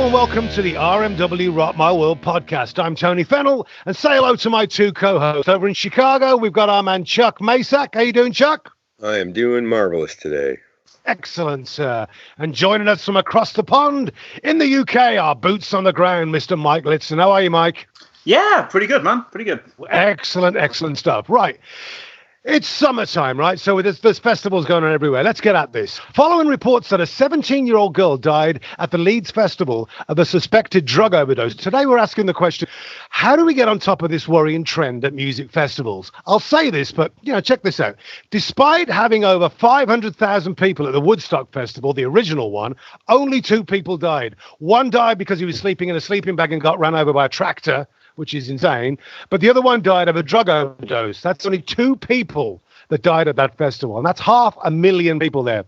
and welcome to the RMW Rock My World podcast. I'm Tony Fennell, and say hello to my two co-hosts. Over in Chicago, we've got our man Chuck Masak. How you doing, Chuck? I am doing marvelous today. Excellent, sir. And joining us from across the pond in the UK, our boots on the ground, Mr. Mike Litson. How are you, Mike? Yeah, pretty good, man. Pretty good. Excellent stuff. Right. It's summertime, right? So there's festivals going on everywhere. Let's get at this. Following reports that a 17-year-old girl died at the Leeds Festival of a suspected drug overdose, today we're asking the question, how do we get on top of this worrying trend at music festivals? I'll say this, but, check this out. Despite having over 500,000 people at the Woodstock Festival, the original one, only 2 people died. One died because he was sleeping in a sleeping bag and got run over by a tractor, which is insane. But the other one died of a drug overdose. That's only 2 people that died at that festival. And that's 500,000 people there.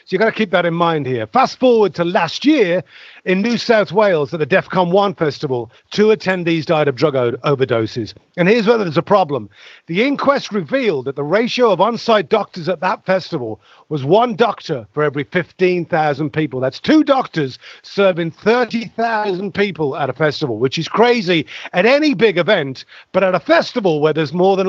So you've got to keep that in mind here. Fast forward to last year in New South Wales at the DEFCON 1 festival, 2 attendees died of drug overdoses. And here's where there's a problem. The inquest revealed that the ratio of on-site doctors at that festival was 1 doctor for every 15,000 people. That's 2 doctors serving 30,000 people at a festival, which is crazy at any big event. But at a festival where there's more than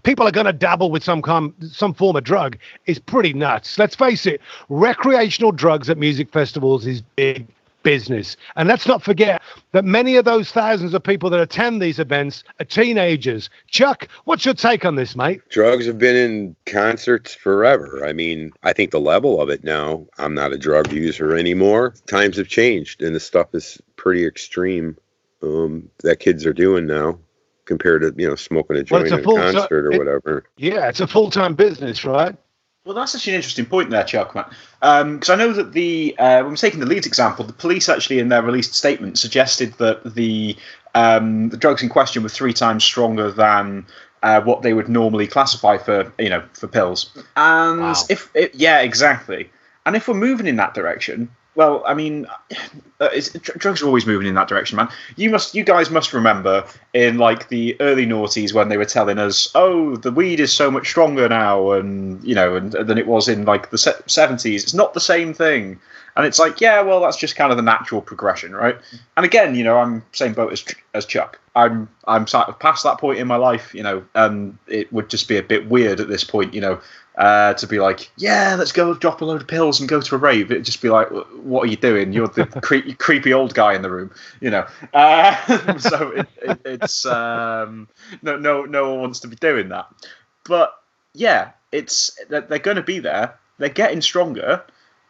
people are going to dabble with some form of drug is pretty nuts. Let's face it, recreational drugs at music festivals is big business. And let's not forget that many of those thousands of people that attend these events are teenagers. Chuck, what's your take on this, mate? Drugs have been in concerts forever. I mean, I think the level of it now, I'm not a drug user anymore. Times have changed, and the stuff is pretty extreme that kids are doing now compared to, smoking a joint at a concert or whatever. Yeah, it's a full-time business, right? Well, that's actually an interesting point there, Chuck, man. Because I know that when we're taking the Leeds example, the police actually in their released statement suggested that the drugs in question were 3 times stronger than what they would normally classify for pills. And wow. Exactly. And if we're moving in that direction, well, I mean, drugs are always moving in that direction, man. You guys must remember in the early noughties when they were telling us, oh, the weed is so much stronger now, and than it was in the 70s. It's not the same thing, and it's well, that's just kind of the natural progression, right? And again, I'm same boat as Chuck. I'm sort of past that point in my life, and it would just be a bit weird at this point, to be let's go drop a load of pills and go to a rave. It'd just be what are you doing? You're the creepy old guy in the room, So it's no one wants to be doing that. But yeah, they're going to be there. They're getting stronger.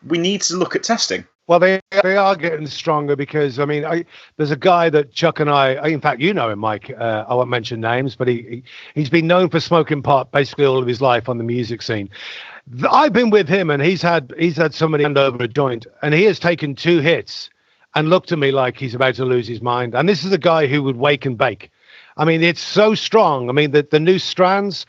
We need to look at testing. Well, they are getting stronger because, there's a guy that Chuck and I, in fact, you know him, Mike. I won't mention names, but he's been known for smoking pot basically all of his life on the music scene. I've been with him, and he's had somebody hand over a joint, and he has taken 2 hits and looked at me like he's about to lose his mind. And this is a guy who would wake and bake. It's so strong. The new strands.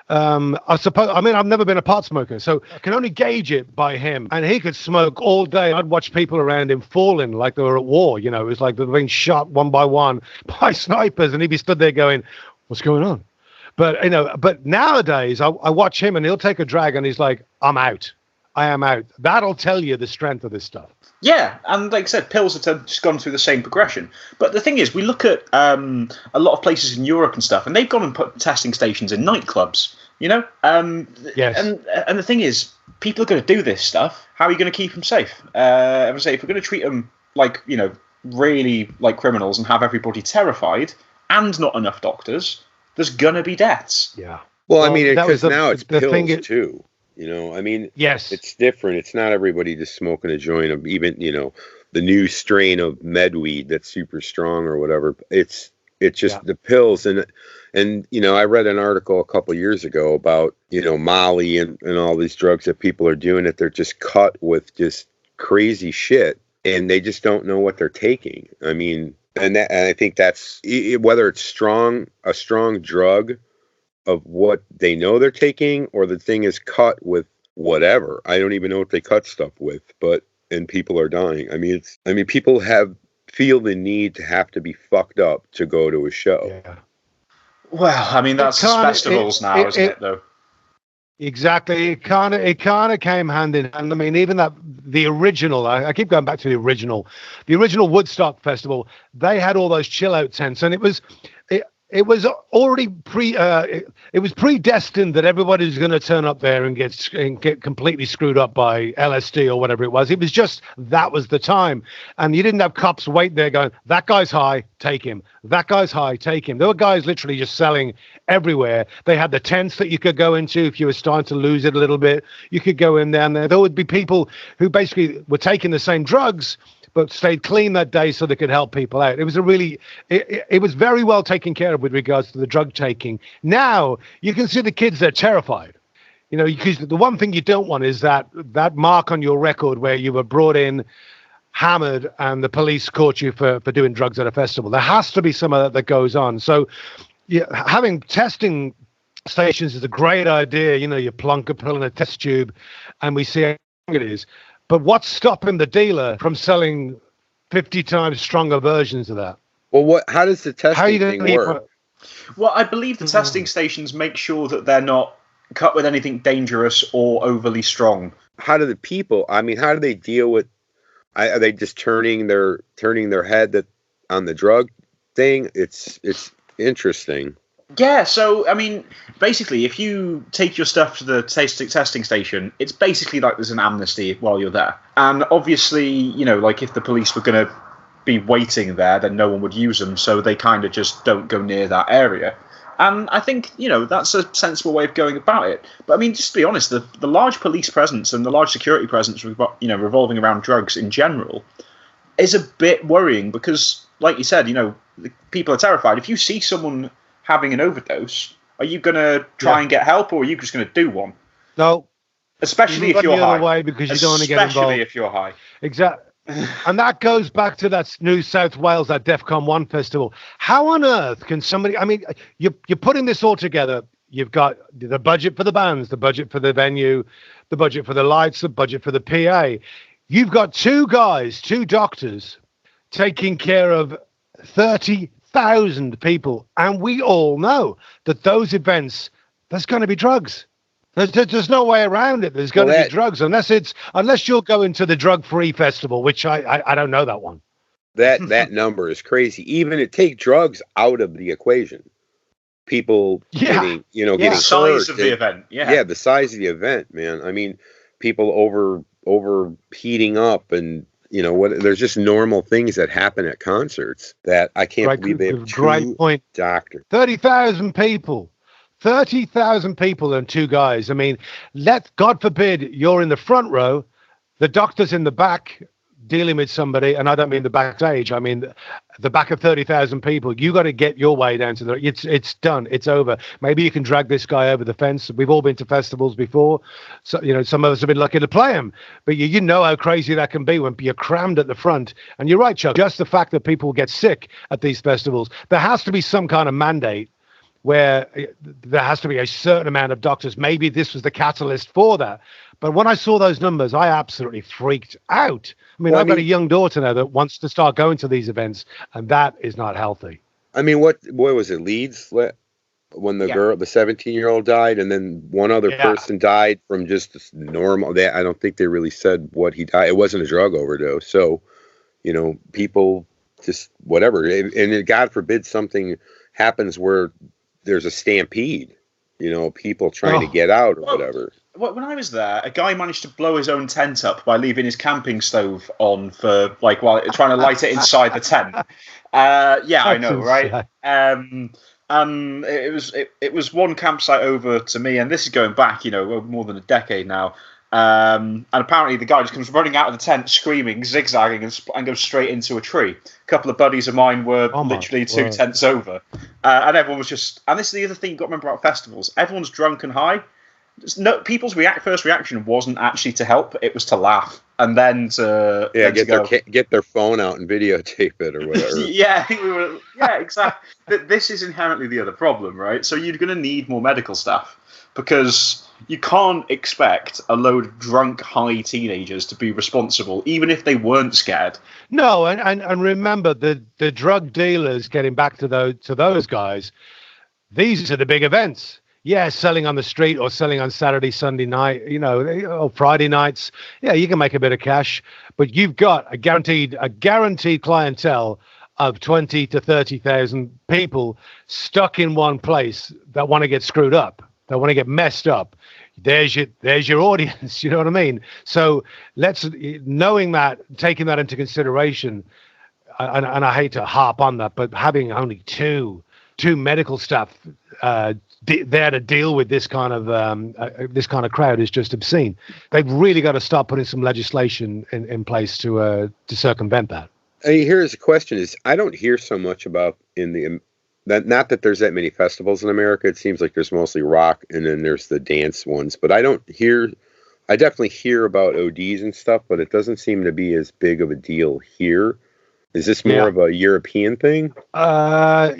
I've never been a pot smoker, so I can only gauge it by him. And he could smoke all day. I'd watch people around him falling like they were at war. It was like they were being shot one by one by snipers, and he'd be stood there going, "What's going on?" But nowadays I watch him, and he'll take a drag, and he's like, "I'm out. I am out." That'll tell you the strength of this stuff. Yeah, and like I said, pills have just gone through the same progression. But the thing is, we look at a lot of places in Europe and stuff, and they've gone and put testing stations in nightclubs, Yes. And the thing is, people are going to do this stuff. How are you going to keep them safe? If we're going to treat them really like criminals and have everybody terrified and not enough doctors, there's going to be deaths. Yeah. Well, because now it's pills too. Yes, it's different. It's not everybody just smoking a joint of even, the new strain of med weed that's super strong or whatever. It's just the pills. And I read an article a couple of years ago about, Molly and all these drugs that people are doing that they're just cut with just crazy shit and they just don't know what they're taking. And I think that's whether it's a strong drug of what they know they're taking, or the thing is cut with whatever. I don't even know what they cut stuff with, and people are dying. People feel the need to have to be fucked up to go to a show. Yeah. Well, that's festivals now, isn't it, though? Exactly. It kind of came hand in hand. I mean, even the original. I keep going back to the original Woodstock Festival. They had all those chill out tents, and it was already it was predestined that everybody was going to turn up there and get completely screwed up by LSD or whatever it was. It was just that was the time, and you didn't have cops waiting there going, "That guy's high, take him. That guy's high, take him." There were guys literally just selling everywhere. They had the tents that you could go into if you were starting to lose it a little bit. You could go in there, and there would be people who basically were taking the same drugs but stayed clean that day so they could help people out. It was it was very well taken care of with regards to the drug taking. Now you can see the kids; they're terrified. You know, because the one thing you don't want is that mark on your record where you were brought in, hammered, and the police caught you for doing drugs at a festival. There has to be some of that goes on. So, having testing stations is a great idea. You know, you plunk a pill in a test tube, and we see how strong it is. But what's stopping the dealer from selling 50 times stronger versions of that? Well, how does the testing thing work? Well, I believe the testing stations make sure that they're not cut with anything dangerous or overly strong. How do the people? I mean, how do they deal with? Are they just turning their head on the drug thing? It's interesting. Yeah, so, I mean, basically, if you take your stuff to the testing station, it's basically like there's an amnesty while you're there. And obviously, you know, like if the police were going to be waiting there, then no one would use them, so they kind of just don't go near that area. And I think, you know, that's a sensible way of going about it. But, I mean, just to be honest, the large police presence and the large security presence, you know, revolving around drugs in general is a bit worrying because, like you said, you know, people are terrified. If you see someone having an overdose, are you going to try and get help, or are you just going to do one? No. Especially if you're high. Way because you don't want to get involved. Especially if you're high. Exactly. And that goes back to that New South Wales, that DEFCON 1 festival. How on earth can somebody... I mean, you're putting this all together. You've got the budget for the bands, the budget for the venue, the budget for the lights, the budget for the PA. You've got two doctors, taking care of 30,000 people. And we all know that those events, there's going to be drugs. There's no way around it. There's going to be drugs unless you're going to the drug-free festival, which I don't know that one. That number is crazy. Even to take drugs out of the equation, people getting the size of the event. Yeah, the size of the event, man. I mean, people overheating up, and you know there's just normal things that happen at concerts that I can't believe they have two doctors. 30,000 people. 30,000 people and two guys. I mean, God forbid you're in the front row, the doctor's in the back dealing with somebody, and I don't mean the backstage. I mean the back of 30,000 people. You got to get your way down to it's done. It's over. Maybe you can drag this guy over the fence. We've all been to festivals before, so you know some of us have been lucky to play them. But you know how crazy that can be when you're crammed at the front. And you're right, Chuck. Just the fact that people get sick at these festivals, there has to be some kind of mandate where there has to be a certain amount of doctors. Maybe this was the catalyst for that. But when I saw those numbers, I absolutely freaked out. I mean, I've got a young daughter now that wants to start going to these events, and that is not healthy. I mean, what was it, Leeds? When the girl, the 17-year-old died, and then one other person died from just normal. I don't think they really said what he died. It wasn't a drug overdose. So, you know, people just whatever. And God forbid something happens where there's a stampede, you know, people trying to get out or whatever. When I was there, a guy managed to blow his own tent up by leaving his camping stove on for while trying to light it inside the tent. I know, right? It was one campsite over to me, and this is going back, you know, more than a decade now. And apparently the guy just comes running out of the tent, screaming, zigzagging, and goes straight into a tree. A couple of buddies of mine were literally two tents over. And everyone was just... And this is the other thing you've got to remember about festivals. Everyone's drunk and high. People's first reaction wasn't actually to help. It was to laugh. And then to... Yeah, get their phone out and videotape it or whatever. I think we were... Yeah, exactly. This is inherently the other problem, right? So you're going to need more medical staff. Because... You can't expect a load of drunk, high teenagers to be responsible, even if they weren't scared. No, and remember, the drug dealers, getting back to those guys, these are the big events. selling on the street or selling on Saturday, Sunday night, or Friday nights. Yeah, you can make a bit of cash, but you've got a guaranteed clientele of 20 to 30,000 people stuck in one place that want to get screwed up, that want to get messed up. There's your audience. You know what I mean? So knowing that, taking that into consideration, and I hate to harp on that, but having only two medical staff there to deal with this kind of crowd is just obscene. They've really got to start putting some legislation in place to circumvent that. Here's the question: is I don't hear so much about not that there's that many festivals in America. It seems like there's mostly rock, and then there's the dance ones. But I definitely hear about ODs and stuff, but it doesn't seem to be as big of a deal here. Is this more of a European thing? I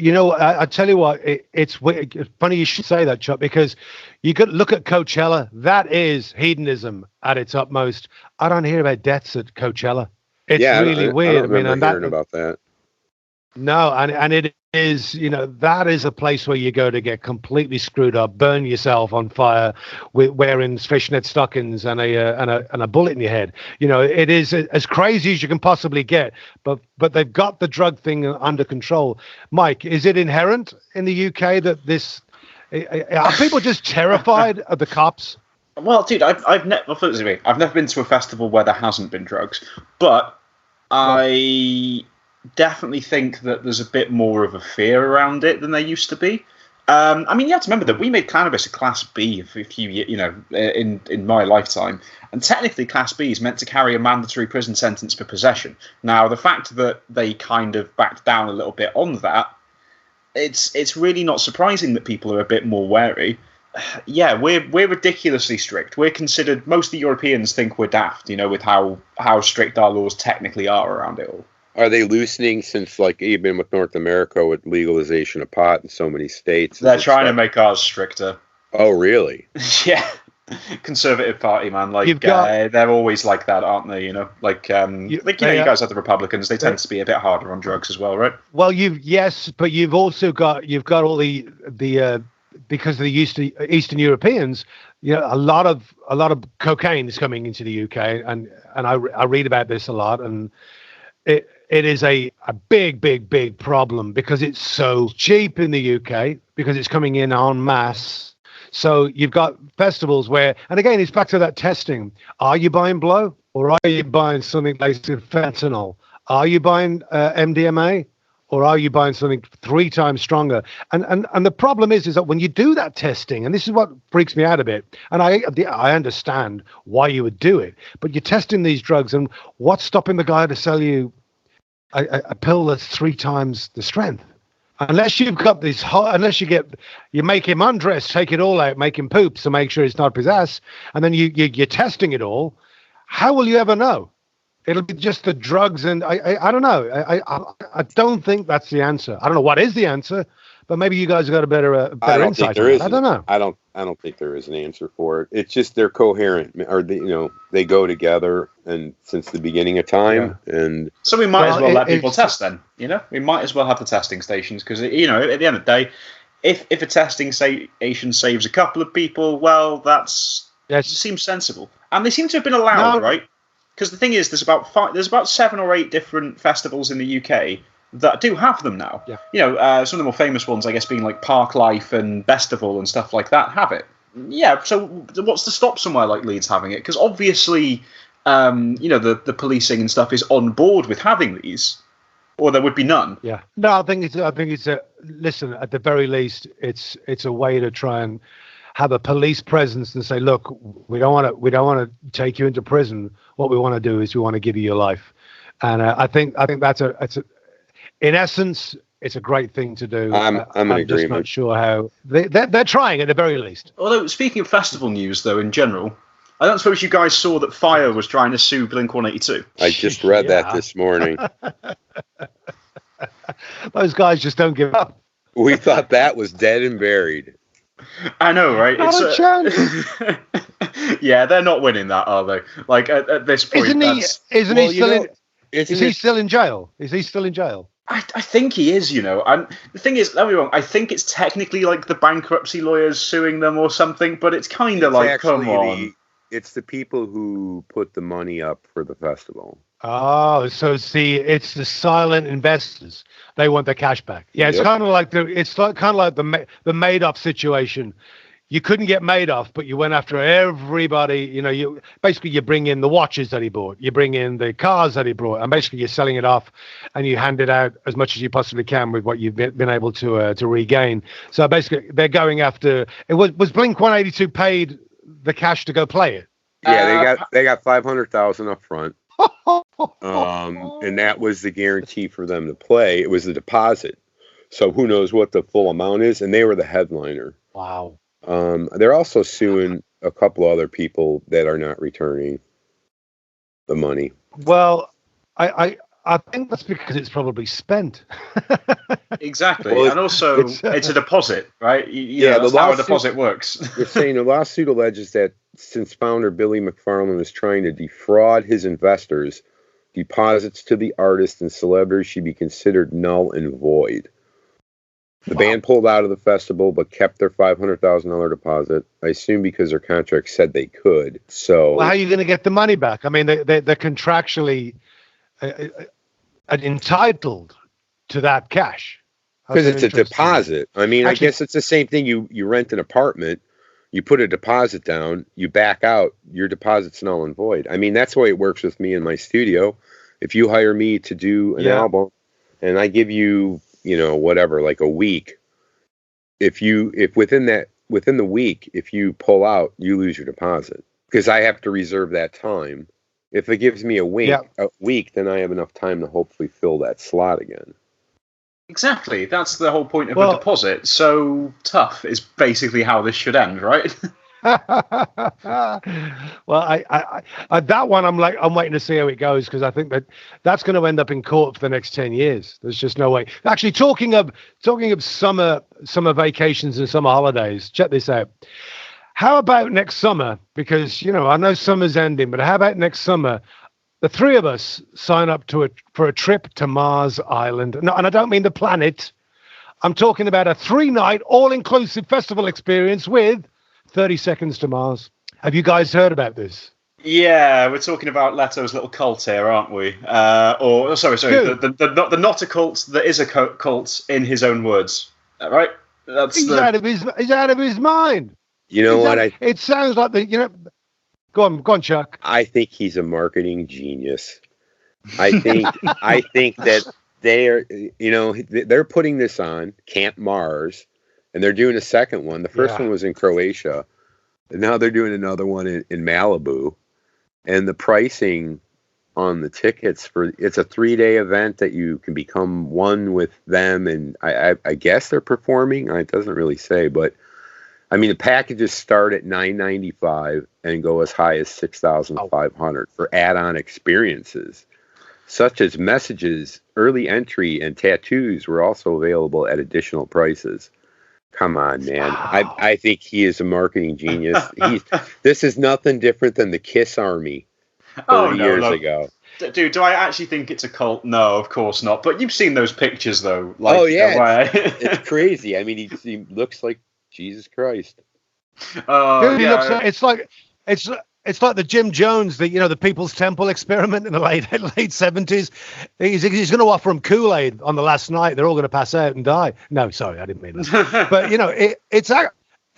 tell you what, it's funny you should say that, Chuck, because you could look at Coachella. That is hedonism at its utmost. I don't hear about deaths at Coachella. It's really weird. I remember hearing about that. No, and it is, that is a place where you go to get completely screwed up, burn yourself on fire, with wearing fishnet stockings and a bullet in your head. It is as crazy as you can possibly get, but they've got the drug thing under control. Mike, is it inherent in the UK that are people just terrified of the cops? Well, dude, I've never been to a festival where there hasn't been drugs, but I definitely think that there's a bit more of a fear around it than there used to be. You have to remember that we made cannabis a Class B a few years, in my lifetime, and technically Class B is meant to carry a mandatory prison sentence for possession. Now, the fact that they kind of backed down a little bit on that, it's really not surprising that people are a bit more wary. Yeah, we're ridiculously strict. We're considered, most of the Europeans think we're daft, with how strict our laws technically are around it all. Are they loosening since, even with North America, with legalization of pot in so many states? They're trying to make ours stricter. Oh, really? Yeah. Conservative Party, man. They're always like that, aren't they? You guys have the Republicans. They tend to be a bit harder on drugs as well, right? Well, but you've also got all the because of the Eastern Europeans, a lot of cocaine is coming into the UK, and I read about this a lot, and it is a big problem because it's so cheap in the UK because it's coming in en masse. So you've got festivals where, and again, it's back to that testing. Are you buying blow or are you buying something laced with fentanyl? Are you buying MDMA? Or are you buying something 3 times stronger? And the problem is that when you do that testing, and this is what freaks me out a bit, and I understand why you would do it, but you're testing these drugs, and what's stopping the guy to sell you a pill that's 3 times the strength? Unless you've got this, you make him undress, take it all out, make him poop, so make sure it's not up his ass, and then you're testing it all. How will you ever know? It'll be just the drugs, and I don't know. I don't think that's the answer. I don't know what is the answer, but maybe you guys have got a better insight. I don't know. I don't think there is an answer for it. It's just they're coherent, or they go together, and since the beginning of time, and so we might as well let people test. Then we might as well have the testing stations because at the end of the day, if a testing station saves a couple of people, well, that seems sensible, and they seem to have been allowed, right? Because the thing is, there's about 7 or 8 different festivals in the UK that do have them now. Yeah. Some of the more famous ones, I guess, being like Park Life and Bestival and stuff like that, have it. Yeah. So what's to stop somewhere like Leeds having it? Because obviously, the policing and stuff is on board with having these, or there would be none. Yeah. No, I think it's listen. At the very least, it's a way to try and have a police presence and say, look, we don't want to take you into prison. What we want to do is we want to give you your life. And I think that's in essence, it's a great thing to do. I'm in agreement. Just not sure how they're trying at the very least. Although speaking of festival news, though, in general, I don't suppose you guys saw that Fyre was trying to sue Blink-182. I just read that this morning. Those guys just don't give up. We thought that was dead and buried. I know, right? Not a chance. Yeah, they're not winning that, are they? Like at this point, is he still in jail? Is he still in jail? I think he is, And the thing is, don't be wrong, I think it's technically like the bankruptcy lawyers suing them or something, but it's kind of like, come on. It's the people who put the money up for the festival. Oh, so see, it's the silent investors. They want their cash back. Yeah, it's kind of like the Madoff situation. You couldn't get Madoff, but you went after everybody. You bring in the watches that he bought, you bring in the cars that he brought, and basically you're selling it off, and you hand it out as much as you possibly can with what you've been able to regain. So basically, they're going after. It was Blink-182 paid the cash to go play it. Yeah, they got $500,000 up front, and that was the guarantee for them to play. It was the deposit. So who knows what the full amount is, and they were the headliner. Wow. They're also suing a couple other people that are not returning the money. Well, I think that's because it's probably spent. Exactly. Well, and also it's a deposit, right? That's how a deposit works. They're saying the lawsuit alleges that since founder Billy McFarland was trying to defraud his investors, deposits to the artists and celebrities should be considered null and void. The band pulled out of the festival, but kept their $500,000 deposit. I assume because their contract said they could. So, how are you going to get the money back? I mean, they're contractually entitled to that cash because it's a deposit. I mean, I guess it's the same thing. You rent an apartment, you put a deposit down, you back out, your deposit's null and void. I mean, that's the way it works with me in my studio. If you hire me to do an album, and I give you, whatever, like a week, if within the week, if you pull out, you lose your deposit because I have to reserve that time. If it gives me a week, then I have enough time to hopefully fill that slot again. Exactly. That's the whole point of a deposit. So tough is basically how this should end, right? Well, I that one I'm waiting to see how it goes because I think that's going to end up in court for the next 10 years. There's just no way. Actually, talking of summer vacations and summer holidays, check this out. How about next summer? Because I know summer's ending, but how about next summer? The three of us sign up for a trip to Mars Island. No, and I don't mean the planet. I'm talking about a 3-night all-inclusive festival experience with 30 Seconds to Mars. Have you guys heard about this? Yeah, we're talking about Leto's little cult here, aren't we? The not a cult that is a cult in his own words, right? He's out of his mind. You know what? It sounds like Go on, Chuck. I think he's a marketing genius. I think that they're putting this on Camp Mars, and they're doing a second one. The first one was in Croatia, and now they're doing another one in Malibu. And the pricing on the tickets it's a 3-day event that you can become one with them, and I guess they're performing. It doesn't really say, but I mean the packages start at $995 and go as high as $6,500 for add-on experiences, such as messages, early entry, and tattoos were also available at additional prices. Come on, man. Wow. I think he is a marketing genius. This is nothing different than the Kiss Army 30 years ago. Dude, do I actually think it's a cult? No, of course not. But you've seen those pictures, though. It's crazy. I mean, he looks like Jesus Christ. It's like the Jim Jones, the People's Temple experiment in the late 70s. He's going to offer them Kool-Aid on the last night. They're all going to pass out and die. No, sorry, I didn't mean that. But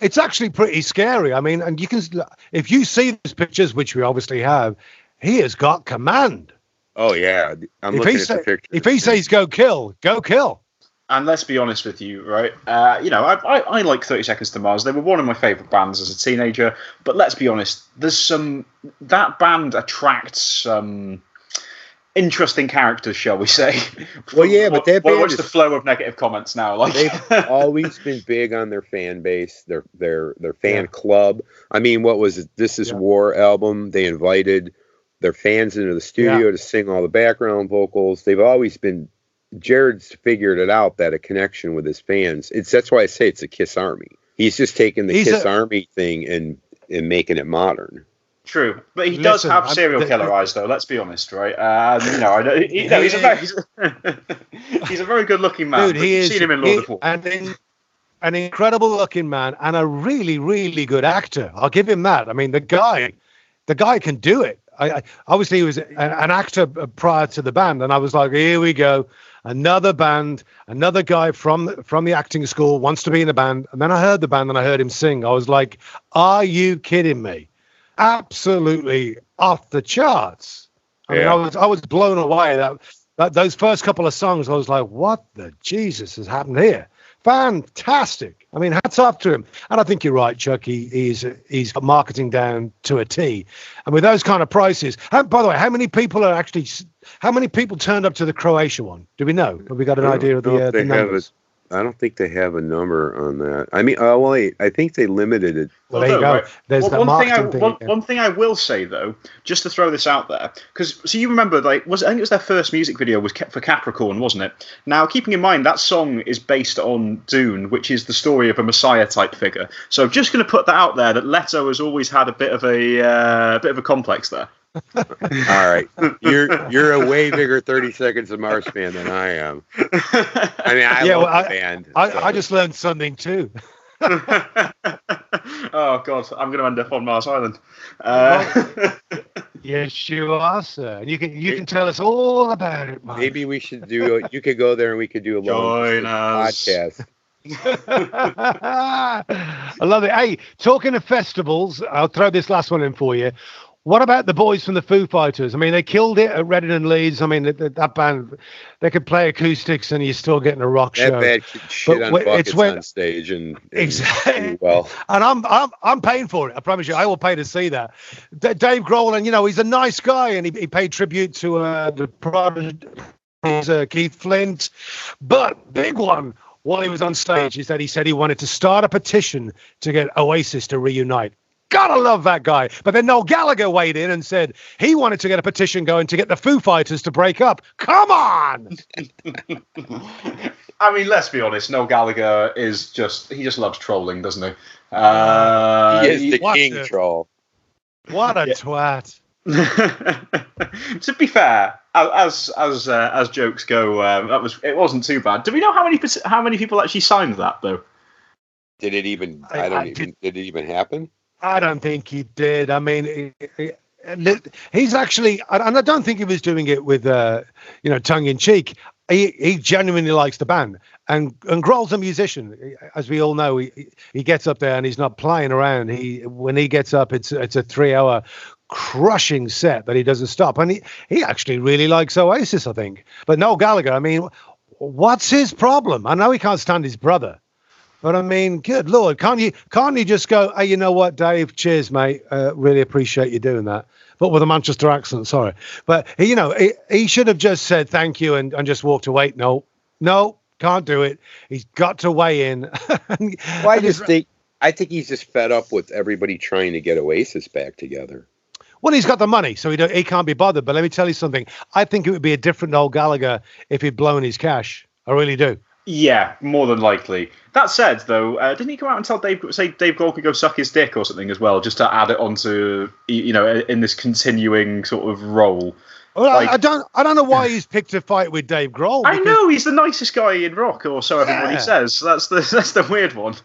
it's actually pretty scary. I mean, and you can, if you see these pictures, which we obviously have, he has got command. Oh yeah, I'm looking at the pictures. If he says go kill, go kill. And let's be honest with you, right? I like 30 Seconds to Mars. They were one of my favourite bands as a teenager. But let's be honest, that band attracts some interesting characters, shall we say? Well, yeah, but that band what's the flow of negative comments now? They've always been big on their fan base, their fan club. I mean, what was it? This Is War album? They invited their fans into the studio to sing all the background vocals. They've always been. Jared's figured it out that a connection with his fans. That's why I say it's a Kiss Army. He's just taking the Kiss Army thing and making it modern. True, but he does have serial killer eyes, though. Let's be honest, right? He's a very good-looking man. Dude, you've seen him in Lord of War. An incredible-looking man and a really, really good actor. I'll give him that. I mean, the guy can do it. Obviously, he was an actor prior to the band, and I was like, here we go, another band, another guy from the acting school wants to be in the band. And then I heard the band and I heard him sing. I was like, are you kidding me? Absolutely off the charts. I mean, I was blown away. That those first couple of songs, I was like, what the Jesus has happened here? Fantastic. I mean, hats off to him. And I think you're right, Chuck. He's got marketing down to a T. And with those kind of prices, by the way, how many people turned up to the Croatia one? Do we know? Have we got an idea of the numbers? I don't think they have a number on that. I mean, I think they limited it. Well, there you go. Right. There's the marketing thing. One thing I will say, though, just to throw this out there, because so you remember, I think it was their first music video was for Capricorn, wasn't it? Now, keeping in mind that song is based on Dune, which is the story of a Messiah type figure. So, I'm just going to put that out there that Leto has always had a bit of a complex there. All right, you're a way bigger 30 Seconds of Mars fan than I am. I mean, I love the band. I just learned something too. Oh God, I'm going to end up on Mars Island. Yes, you are, sir. And you can tell us all about it, Mike. Maybe we should do. You could go there and we could do a long podcast. I love it. Hey, talking of festivals, I'll throw this last one in for you. What about the boys from the Foo Fighters? I mean, they killed it at Reading and Leeds. I mean, that band, they could play acoustics and you're still getting a rock show. That band could shit on buckets on stage and exactly. Well, and I'm paying for it. I promise you, I will pay to see that. Dave Grohl, and he's a nice guy, and he paid tribute to the Prodigy, Keith Flint. But big one, while he was on stage, is that he said he wanted to start a petition to get Oasis to reunite. Gotta love that guy. But then Noel Gallagher weighed in and said he wanted to get a petition going to get the Foo Fighters to break up. Come on! I mean, let's be honest. Noel Gallagher he just loves trolling, doesn't he? He is the king troll. What a twat. To be fair, as jokes go, it wasn't too bad. Do we know how many people actually signed that though? Did it even? Did it even happen? I don't think he did. I mean, he's actually, and I don't think he was doing it with, tongue in cheek. He genuinely likes the band, and Grohl's a musician, as we all know. He gets up there and he's not playing around. When he gets up, it's a 3-hour crushing set that he doesn't stop, and he actually really likes Oasis, I think. But Noel Gallagher, I mean, what's his problem? I know he can't stand his brother. But I mean, good Lord, can't you just go, hey, you know what, Dave? Cheers, mate. Really appreciate you doing that. But with a Manchester accent, sorry. But he should have just said thank you and just walked away. No, can't do it. He's got to weigh in. Well, I think he's just fed up with everybody trying to get Oasis back together. Well, he's got the money, so he can't be bothered. But let me tell you something. I think it would be a different Noel Gallagher if he'd blown his cash. I really do. Yeah, more than likely. That said, though, didn't he come out and tell Dave Grohl could go suck his dick or something as well, just to add it onto, in this continuing sort of role? Well, I don't know why he's picked a fight with Dave Grohl. I know he's the nicest guy in rock, or so everybody says. That's the weird one.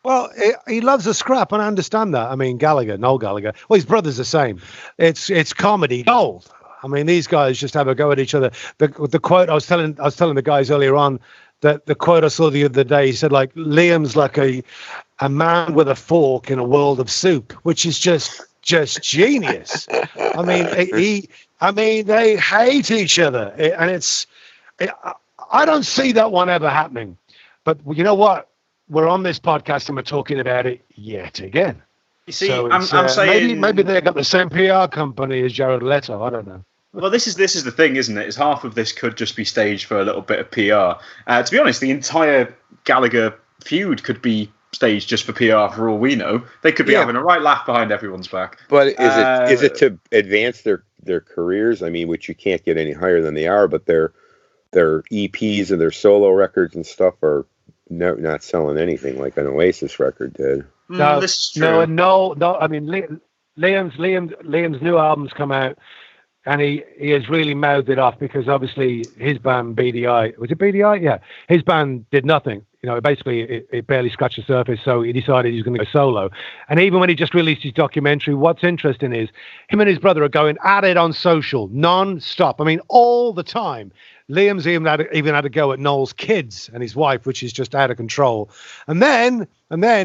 Well, he loves a scrap, and I understand that. I mean, Noel Gallagher. Well, his brother's the same. It's comedy gold. I mean, these guys just have a go at each other. The quote I was telling the guys earlier on. That the quote I saw the other day, he said, like, Liam's like a man with a fork in a world of soup, which is just genius. I mean, they hate each other, and I don't see that one ever happening. But you know what? We're on this podcast and we're talking about it yet again. You see, so I'm saying maybe they got the same PR company as Jared Leto. I don't know. Well, this is the thing, isn't it? Is half of this could just be staged for a little bit of PR. To be honest, the entire Gallagher feud could be staged just for PR for all we know. They could be having a right laugh behind everyone's back. But is it to advance their careers? I mean, which you can't get any higher than they are, but their EPs and their solo records and stuff are not selling anything like an Oasis record did. No, this is true. No. I mean, Liam's new album's come out, and he has really mouthed it off because obviously his band BDI, was it BDI? Yeah, his band did nothing. Basically it barely scratched the surface. So he decided he's going to go solo. And even when he just released his documentary, what's interesting is him and his brother are going at it on social non-stop. I mean, all the time. Liam's even had a go at Noel's kids and his wife, which is just out of control. And then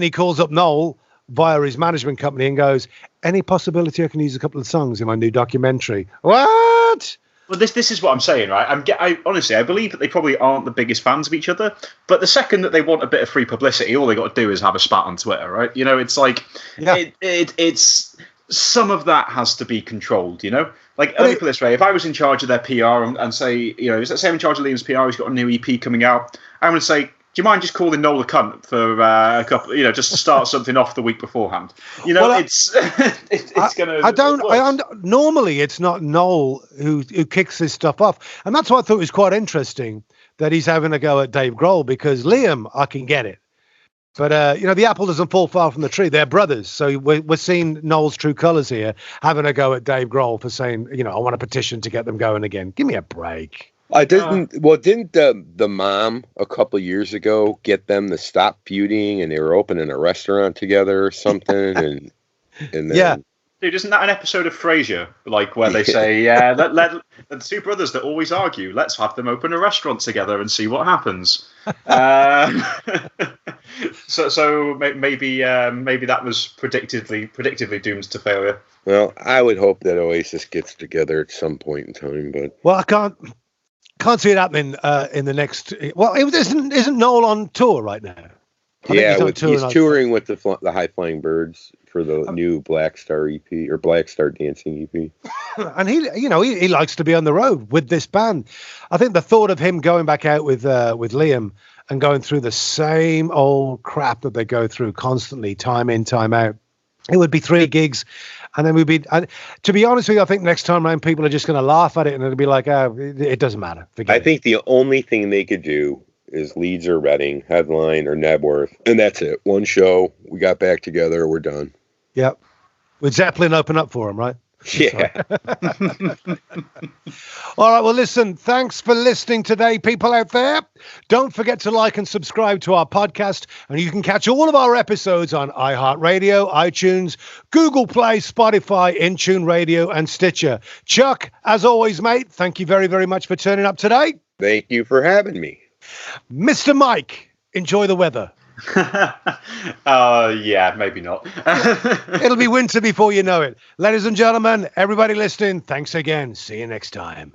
he calls up Noel via his management company and goes, any possibility I can use a couple of songs in my new documentary? What? Well, this is what I'm saying, right? I honestly, I believe that they probably aren't the biggest fans of each other, but the second that they want a bit of free publicity, all they got to do is have a spat on Twitter, right? It's like, it's some of that has to be controlled, Like, let me put it this way, if I was in charge of their PR and say, let's say I'm in charge of Liam's PR, he's got a new EP coming out, I'm going to say, do you mind just calling Noel a cunt for a couple, just to start something off the week beforehand? It's going to... Normally, it's not Noel who kicks this stuff off. And that's what I thought was quite interesting, that he's having a go at Dave Grohl, because Liam, I can get it. But, the apple doesn't fall far from the tree. They're brothers. So we're seeing Noel's true colours here, having a go at Dave Grohl for saying, I want a petition to get them going again. Give me a break. Didn't the mom a couple of years ago get them to stop feuding, and they were opening a restaurant together or something? and then, yeah. Dude, isn't that an episode of Frasier? Like where they say, let the two brothers that always argue, let's have them open a restaurant together and see what happens. So maybe that was predictively doomed to failure. Well, I would hope that Oasis gets together at some point in time, but I can't see it happening in the next. Well, isn't Noel on tour right now? He's touring with the High Flying Birds for the new Black Star EP or Black Star Dancing EP. And he likes to be on the road with this band. I think the thought of him going back out with Liam and going through the same old crap that they go through constantly, time in, time out. It would be 3 gigs, and then we'd be. To be honest with you, I think next time around people are just going to laugh at it, and it'll be like, it doesn't matter. I think the only thing they could do is Leeds or Reading, headline or Nebworth, and that's it. One show, we got back together, we're done. Yep. With Zeppelin open up for them, right? Yeah. All right, well, listen, thanks for listening today, people out there. Don't forget to like and subscribe to our podcast, and you can catch all of our episodes on iHeartRadio, iTunes, Google Play, Spotify, InTune Radio, and Stitcher. Chuck, as always, mate, thank you very, very much for turning up today. Thank you for having me. Mr. Mike, enjoy the weather. Yeah, maybe not. It'll be winter before you know it. Ladies and gentlemen, everybody listening, thanks again. See you next time.